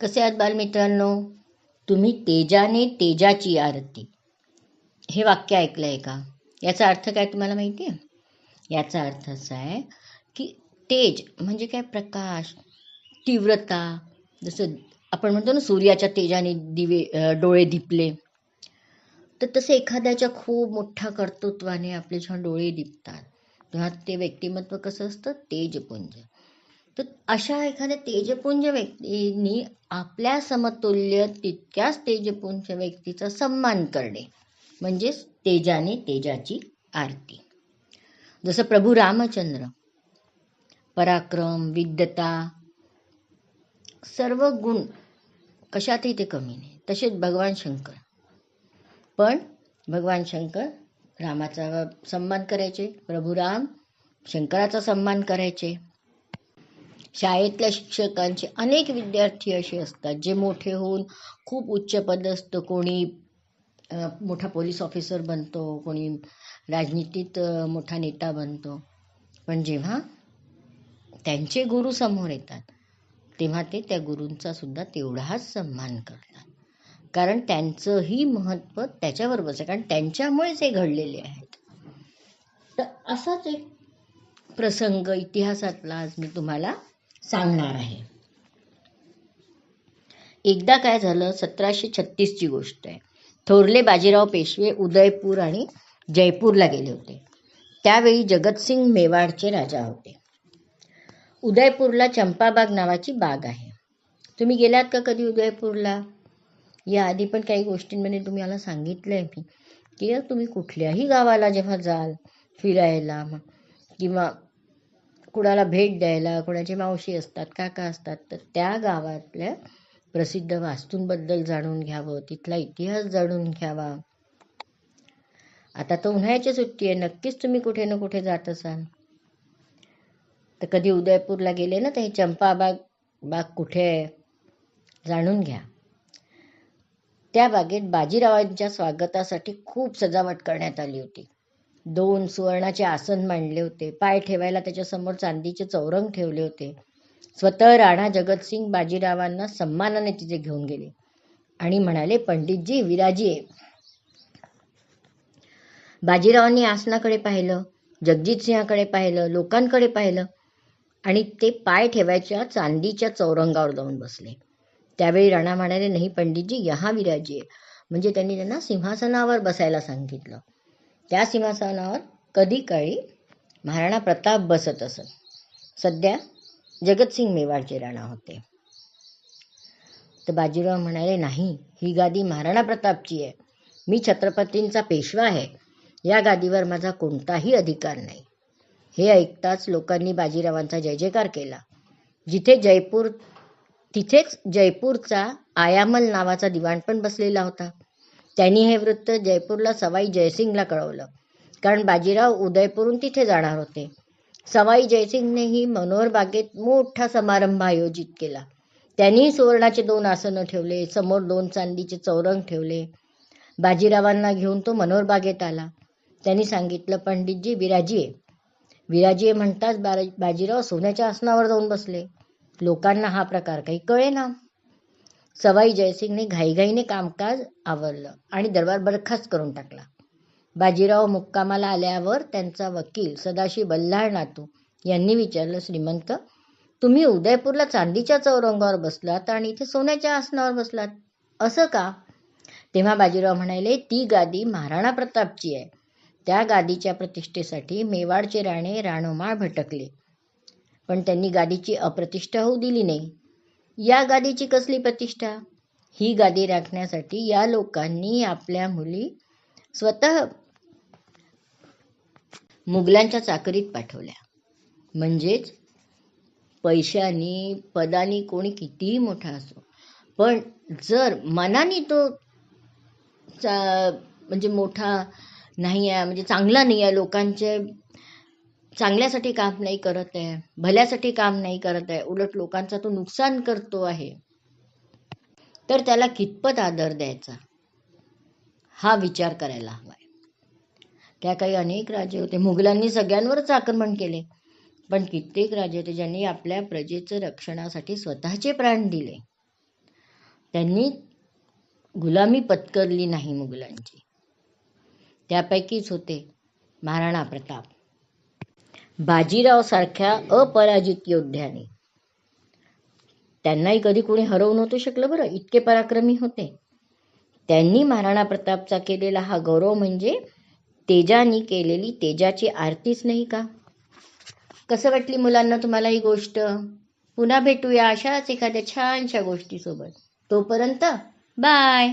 कसे आहात बालमित्रांनो? तुम्ही तेजाने तेजाची आरती हे वाक्य ऐकलं आहे का? याचा अर्थ काय तुम्हाला माहिती आहे? याचा अर्थ असा आहे की तेज म्हणजे काय? प्रकाश, तीव्रता. जसं आपण म्हणतो ना, सूर्याच्या तेजाने डोळे दिपले, तर तसे एखाद्याच्या खूप मोठ्या कर्तृत्वाने आपले छान डोळे दिपतात, तेव्हा ते व्यक्तिमत्व कसं असतं? तेजपुंज. तर अशा एखाद्या तेजपुंज व्यक्तींनी आपल्या समतुल्य तितक्याच तेजपुंज व्यक्तीचा सन्मान करणे म्हणजेच तेजाने तेजाची आरती. जसं प्रभू रामचंद्र, पराक्रम, विद्वता, सर्व गुण कशातही ते कमी नाही. तसेच भगवान शंकर, पण भगवान शंकर रामाचा सन्मान करायचे, प्रभू राम शंकराचा सन्मान करायचे. शाळेतल्या शिक्षकांचे अनेक विद्यार्थी असे असतात जे मोठे होऊन खूप उच्च पदस्थ, कोणी मोठा पोलीस ऑफिसर बनतो, कोणी राजनीतीत मोठा नेता बनतो, पण जेव्हा त्यांचे गुरु समोर येतात तेव्हा ते त्या गुरूंचा सुद्धा तेवढाच सन्मान करतात, कारण त्यांचंही महत्त्व त्याच्याबरोबरच आहे, कारण त्यांच्यामुळेच हे घडलेले आहेत. तर असाच एक प्रसंग इतिहासातला आज मी तुम्हाला सांगणार आहे. एकदा काय झालं, 1736ची गोष्ट आहे. थोरले बाजीराव पेशवे उदयपूर आणि जयपूरला गेले होते. त्यावेळी जगतसिंग मेवाडचे राजा होते. उदयपूरला चंपाबाग नावाची बाग आहे. तुम्ही गेलात का कधी उदयपूरला? या आधी पण काही गोष्टींमध्ये तुम्हाला सांगितलं आहे मी की तुम्ही कुठल्याही गावाला जेव्हा जाल फिरायला किंवा कुणाला भेट द्यायला, कोणाची मावशी असतात, काका असतात, तर त्या गावातल्या प्रसिद्ध वास्तूंबद्दल जाणून घ्यावं, तिथला इतिहास जाणून घ्यावा. आता तर उन्हाळ्याची सुट्टी आहे, नक्कीच तुम्ही कुठे ना कुठे जात असाल. तर कधी उदयपूरला गेले ना, तर हे बाग कुठे आहे जाणून घ्या. त्या बागेत बाजीरावांच्या स्वागतासाठी खूप सजावट करण्यात आली होती. 2 सुवर्णाचे आसन मांडले होते, पाय ठेवायला त्याच्यासमोर चांदीचे चौरंग ठेवले होते. स्वतः राणा जगतसिंग बाजीरावांना सन्मानाने तिथे घेऊन गेले आणि म्हणाले, पंडितजी, विराजी आहे. बाजीरावांनी आसनाकडे पाहिलं, जगजितसिंहाकडे पाहिलं, लोकांकडे पाहिलं आणि ते पाय ठेवायच्या चांदीच्या चौरंगावर जाऊन बसले. त्यावेळी राणा म्हणाले, नाही पंडितजी, यहाँ विराजी आहे. म्हणजे त्यांनी त्यांना सिंहासनावर बसायला सांगितलं. त्या सिंहासनावर कधी काळी महाराणा प्रताप बसत असत. सध्या जगतसिंग मेवाडचे राणा होते. तर बाजीराव म्हणाले, नाही, ही गादी महाराणा प्रतापची आहे. मी छत्रपतींचा पेशवा आहे. या गादीवर माझा कोणताही अधिकार नाही. हे ऐकताच लोकांनी बाजीरावांचा जय जयकार केला. तिथेच जयपूरचा आयामल नावाचा दिवाण पण बसलेला होता. त्यांनी हे वृत्त जयपूरला सवाई जयसिंगला कळवलं, कारण बाजीराव उदयपूरहून तिथे जाणार होते. सवाई जयसिंगनेही मनोहर बागेत मोठा समारंभ आयोजित केला. त्यांनी सुवर्णाचे 2 आसनं ठेवले, समोर 2 चांदीचे चौरंग ठेवले. बाजीरावांना घेऊन तो मनोहर बागेत आला. त्यांनी सांगितलं, पंडितजी, विराजी आहे. विराजी आहे म्हणताच बाजीराव सोन्याच्या आसनावर जाऊन बसले. लोकांना हा प्रकार काही कळेना. सवाई जयसिंगने घाईघाईने कामकाज आवरलं आणि दरबार बरखास्त करून टाकला. बाजीराव मुक्कामाला आल्यावर त्यांचा वकील सदाशिव बल्लाळ नातू यांनी विचारलं, श्रीमंत, तुम्ही उदयपूरला चांदीच्या चौरंगावर बसलात आणि इथे सोन्याच्या आसनावर बसलात, असं का? तेव्हा बाजीराव म्हणाले, ती गादी महाराणा प्रतापची आहे. त्या गादीच्या प्रतिष्ठेसाठी मेवाडचे राणे राणोमाळ भटकले, पण त्यांनी गादीची अप्रतिष्ठा होऊ दिली नाही. या गादीची कसली प्रतिष्ठा? ही गादी राखण्यासाठी या लोकांनी आपल्या मुली स्वतः मुघलांच्या चाकरीत पाठवल्या. म्हणजेच पैशानी, पदानी कोणी कितीही मोठा असो, पण जर मनाने तो म्हणजे मोठा नाही आहे, म्हणजे चांगला नाही आहे, लोकांचे चांगल्यासाठी काम नाही करत आहे, भल्यासाठी काम नाही करत आहे, उलट लोकांचा तो नुकसान करतो आहे, तर त्याला कितपत आदर द्यायचा हा विचार करायला हवा. त्या काही अनेक राजे होते. मुघलांनी सगळ्यांवरच आक्रमण केले, पण कित्येक राजे होते ज्यांनी आपल्या प्रजेचं रक्षणासाठी स्वतःचे प्राण दिले. त्यांनी गुलामी पत्करली नाही मुघलांची. त्यापैकीच होते महाराणा प्रताप. बाजीराव सारख्या अपराजित योद्ध्याने, त्यांनाही कधी कोणी हरवू नव्हतं शकलं बरं, इतके पराक्रमी होते. त्यांनी महाराणा प्रतापचा केलेला हा गौरव म्हणजे तेजानी केलेली तेजाची आरतीच नाही का? कसं वाटली मुलांना तुम्हाला ही गोष्ट? पुन्हा भेटूया अशाच एखाद्या छानशा गोष्टीसोबत. तोपर्यंत बाय.